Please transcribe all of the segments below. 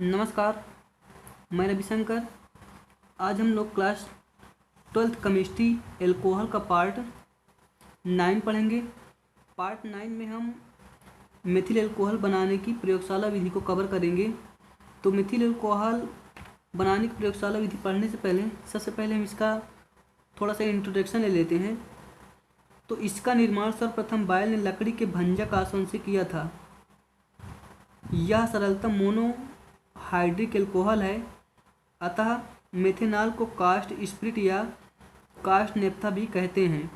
नमस्कार। मैं रविशंकर। आज हम लोग क्लास 12th केमिस्ट्री एल्कोहल का पार्ट 9 पढ़ेंगे। पार्ट 9 में हम मेथिल एल्कोहल बनाने की प्रयोगशाला विधि को कवर करेंगे। तो मेथिल एल्कोहल बनाने की प्रयोगशाला विधि पढ़ने से पहले सबसे पहले हम इसका थोड़ा सा इंट्रोडक्शन ले लेते हैं। तो इसका निर्माण सर्वप्रथम बायल ने लकड़ी के भंजक आसवन से किया था। यह सरलतम मोनोहाइड्रिक एल्कोहल है, अतः मेथेनॉल को कास्ट स्पिरिट या कास्ट नेप्था भी कहते हैं।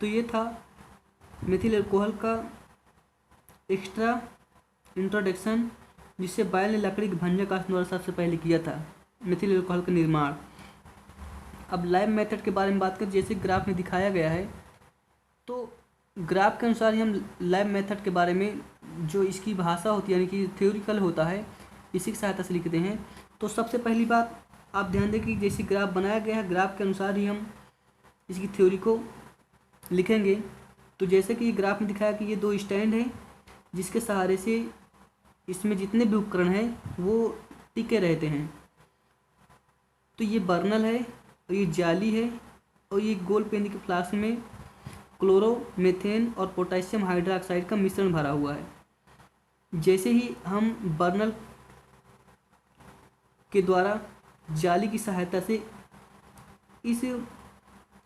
तो ये था मेथिल एल्कोहल का एक्स्ट्रा इंट्रोडक्शन, जिससे बायल ने लकड़ी के भंजक आसवन द्वारा सबसे पहले किया था मेथिल एल्कोहल का निर्माण। अब लैब मेथड के बारे में बात करें, जैसे ग्राफ में दिखाया गया है। तो ग्राफ के अनुसार ही हम लैब मेथड के बारे में, जो इसकी भाषा होती है यानी कि थ्योरिकल होता है, इसी की सहायता से लिखते हैं। तो सबसे पहली बात आप ध्यान दें कि जैसे ग्राफ बनाया गया है, ग्राफ के अनुसार ही हम इसकी थ्योरी को लिखेंगे। तो जैसे कि ग्राफ में दिखाया कि ये दो स्टैंड हैं, जिसके सहारे से इसमें जितने भी उपकरण हैं वो टिके रहते हैं। तो ये बर्नल है और ये जाली है और ये गोल पेन के फ्लास्क में क्लोरो, मीथेन और पोटेशियम हाइड्रोक्साइड का मिश्रण भरा हुआ है। जैसे ही हम बर्नल के द्वारा जाली की सहायता से इस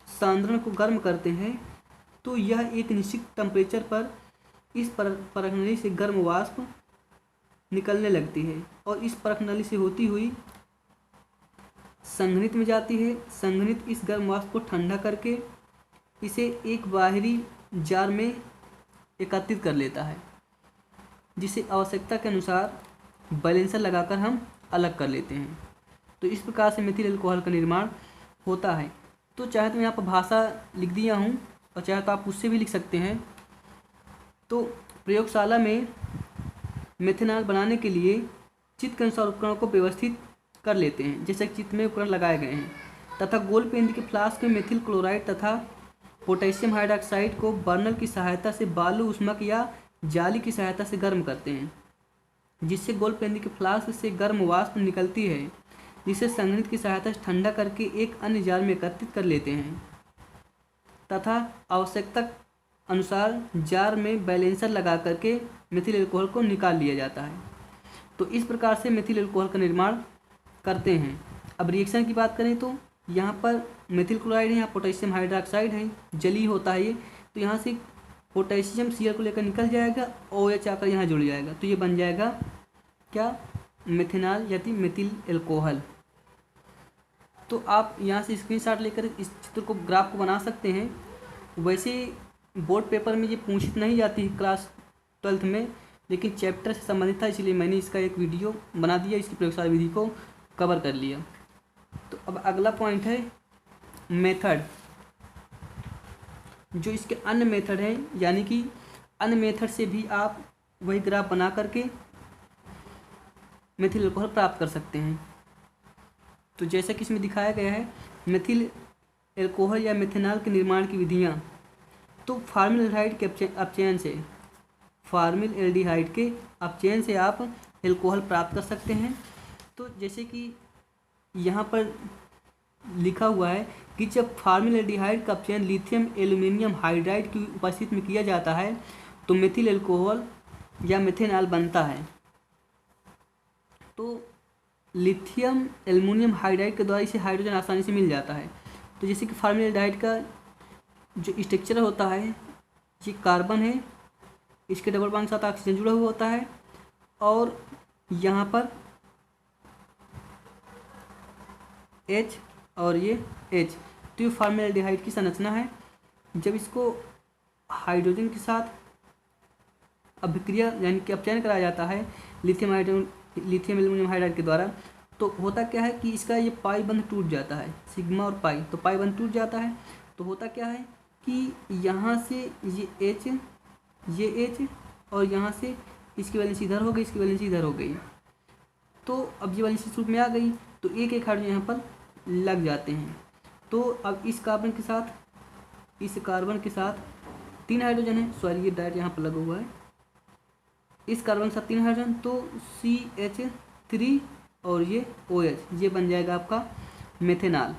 सांद्रण को गर्म करते हैं, तो यह एक निश्चित टेम्परेचर पर इस परख नली से गर्म वाष्प निकलने लगती है और इस परख नली से होती हुई संघनित में जाती है। संघनित इस गर्म वाष्प को ठंडा करके इसे एक बाहरी जार में एकत्रित कर लेता है, जिसे आवश्यकता के अनुसार बैलेंसर लगाकर हम अलग कर लेते हैं। तो इस प्रकार से मेथिल एल्कोहल का निर्माण होता है। तो चाहे तो मैं यहाँ पर भाषा लिख दिया हूँ और चाहे तो आप उससे भी लिख सकते हैं। तो प्रयोगशाला में मेथेनॉल बनाने के लिए चित्र के अनुसार उपकरणों को व्यवस्थित कर लेते हैं, जैसे चित्र में उपकरण लगाए गए हैं, तथा गोल पेंदी के फ्लास्क में मेथिल क्लोराइड तथा पोटेशियम हाइड्रोक्साइड को बर्नल की सहायता से बालू उष्मक या जाली की सहायता से गर्म करते हैं, जिससे गोल पेंदी के फ्लास्क से गर्म वाष्प निकलती है, जिसे संघनित की सहायता से ठंडा करके एक अन्य जार में एकत्रित कर लेते हैं तथा आवश्यकता अनुसार जार में बैलेंसर लगा करके मेथिल एल्कोहल को निकाल लिया जाता है। तो इस प्रकार से मेथिल एल्कोहल का निर्माण करते हैं। अब रिएक्शन की बात करें तो यहाँ पर मेथिल क्लोराइड है, यहाँ पोटेशियम हाइड्रोक्साइड है, जली होता है ये। तो यहाँ से पोटेशियम सीआर को लेकर निकल जाएगा, OH आकर यहाँ जुड़ जाएगा, तो ये बन जाएगा क्या, मेथेनॉल यानी मेथिल एल्कोहल। तो आप यहाँ से स्क्रीनशॉट लेकर इस चित्र को, ग्राफ को बना सकते हैं। वैसे बोर्ड पेपर में ये पूछित नहीं जाती है क्लास 12th में, लेकिन चैप्टर से संबंधित था, इसलिए मैंने इसका एक वीडियो बना दिया, इसकी प्रयोगशाला विधि को कवर कर लिया। तो अब अगला पॉइंट है मेथड। जो इसके अन्य मेथड हैं, यानी कि अन्य मेथड से भी आप वही ग्राफ बना करके मेथिल एल्कोहल प्राप्त कर सकते हैं। तो जैसा कि इसमें दिखाया गया है, मेथिल एल्कोहल या मेथेनॉल के निर्माण की विधियाँ। तो फार्मिलडिहाइड के अपचयन से, फार्मिलडिहाइड के अपचयन से आप एल्कोहल प्राप्त कर सकते हैं। तो जैसे कि यहाँ पर लिखा हुआ है कि जब फार्मिलडिहाइड का अपचयन लिथियम एल्यूमिनियम हाइड्राइड की उपस्थिति में किया जाता है, तो मेथिल एल्कोहल या मेथेनॉल बनता है। तो लिथियम एल्यूमिनियम हाइड्राइड के द्वारा इसे हाइड्रोजन आसानी से मिल जाता है। तो जैसे कि फार्मिलडिहाइड का जो स्ट्रक्चर होता है, ये कार्बन है, इसके डबल बॉन्ड के साथ ऑक्सीजन जुड़ा हुआ होता है, और यहाँ पर H और ये H। तो ये फार्मिलडिहाइड की संरचना है। जब इसको हाइड्रोजन के साथ अभिक्रिया यानी कि अपचयन कराया जाता है लिथियम एल्यूमिनियम हाइड्राइड के द्वारा, तो होता क्या है कि इसका ये पाई बंध टूट जाता है, सिग्मा और पाई, तो पाई बंध टूट जाता है। तो होता क्या है कि यहाँ से ये H और यहाँ से इसकी वैलेंसी इधर हो गई, इसकी वैलेंसी इधर हो गई। तो अब ये वैलेंसी रूप में आ गई, तो एक एक हाइड्रोजन यहाँ पर लग जाते हैं। तो अब इस कार्बन के साथ 3 हाइड्रोजन है, सॉरी ये डायरेक्ट यहाँ पर लगा हुआ है, इस कार्बन के साथ 3 हाइड्रोजन, तो CH3 और ये OH, ये बन जाएगा आपका मेथेनॉल।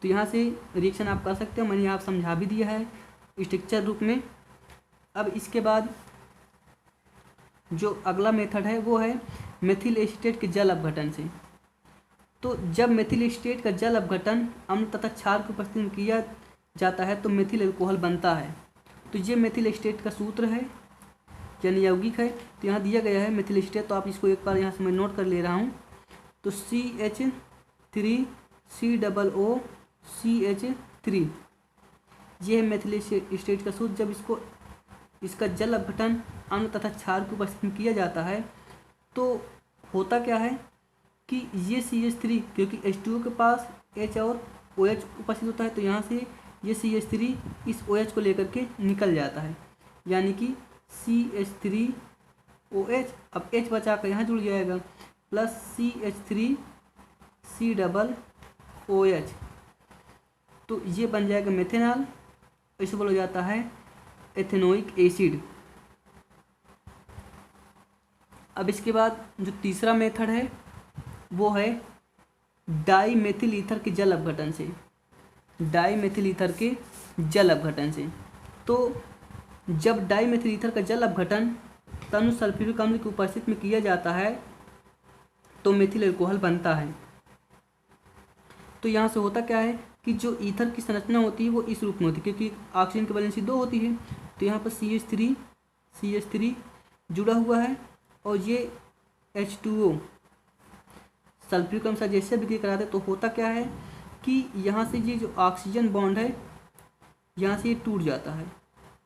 तो यहाँ से रिएक्शन आप कर सकते हो, मैंने यहाँ समझा भी दिया है स्ट्रक्चर रूप में। अब इसके बाद जो अगला मेथड है वो है मेथिल एसीटेट के जल अपघटन से। तो जब मेथिल एसीटेट का जल अपघटन अम्ल तथा क्षार की उपस्थिति में किया जाता है तो मेथिल अल्कोहल बनता है। तो ये मेथिल एसीटेट का सूत्र है यानी यौगिक है। तो यहाँ दिया गया है मेथिल एसीटेट, तो आप इसको एक बार यहाँ से मैं नोट कर ले रहा हूँ। तो CH3COOCH3 ये है मेथिल एसीटेट का सूत्र। जब इसका जल अपघटन अम्ल तथा क्षार की उपस्थिति में किया जाता है तो होता क्या है कि ये CH3, क्योंकि H2O के पास H और OH उपस्थित होता है, तो यहाँ से ये CH3 इस OH को लेकर के निकल जाता है, यानी कि CH3OH। अब H बचा कर यहाँ जुड़ जाएगा प्लस CH3COOH, तो ये बन जाएगा मेथेनॉल। इसे बोला जाता है एथेनोइक एसिड। अब इसके बाद जो तीसरा मेथड है वो है डाई मेथिल ईथर के जल अपघटन से। डाई मेथिल ईथर के जल अपघटन से, तो जब डाई मेथिल ईथर का जल अपघटन तनु सल्फ्यूरिक अम्ल की उपस्थिति में किया जाता है तो मेथिल अल्कोहल बनता है। तो यहाँ से होता क्या है कि जो ईथर की संरचना होती है वो इस रूप में होती है, क्योंकि ऑक्सीजन की वैलेंसी 2 होती है। तो यहाँ पर CH3 जुड़ा हुआ है और ये H2O सल्फ्यूरिक अम्ल से जैसे बिक्रिया कराते तो होता क्या है कि यहाँ से ये जो ऑक्सीजन बॉन्ड है यहाँ से ये टूट जाता है।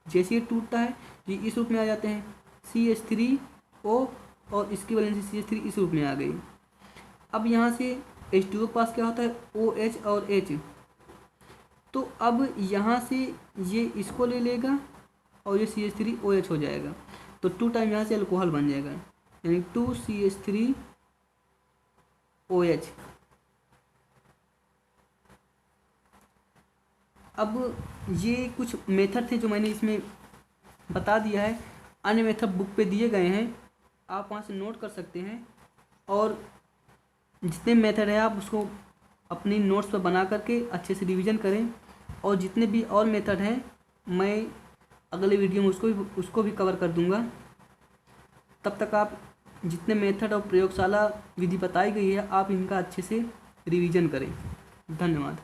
जैसे ये टूटता है ये इस रूप में आ जाते हैं CH3O और इसकी वैलेंसी CH3 इस रूप में आ गई। अब यहाँ से H2O के पास क्या होता है OH और H, तो अब यहाँ से ये इसको ले लेगा और ये CH3OH हो जाएगा, तो 2 टाइम यहाँ से अल्कोहल बन जाएगा यानी 2CH3OH। अब ये कुछ मेथड थे जो मैंने इसमें बता दिया है। अन्य मेथड बुक पे दिए गए हैं, आप वहाँ से नोट कर सकते हैं। और जितने मेथड है आप उसको अपनी नोट्स पर बना करके अच्छे से रिवीजन करें। और जितने भी और मेथड हैं मैं अगले वीडियो में उसको भी कवर कर दूंगा। तब तक आप जितने मेथड और प्रयोगशाला विधि बताई गई है आप इनका अच्छे से रिवीजन करें। धन्यवाद।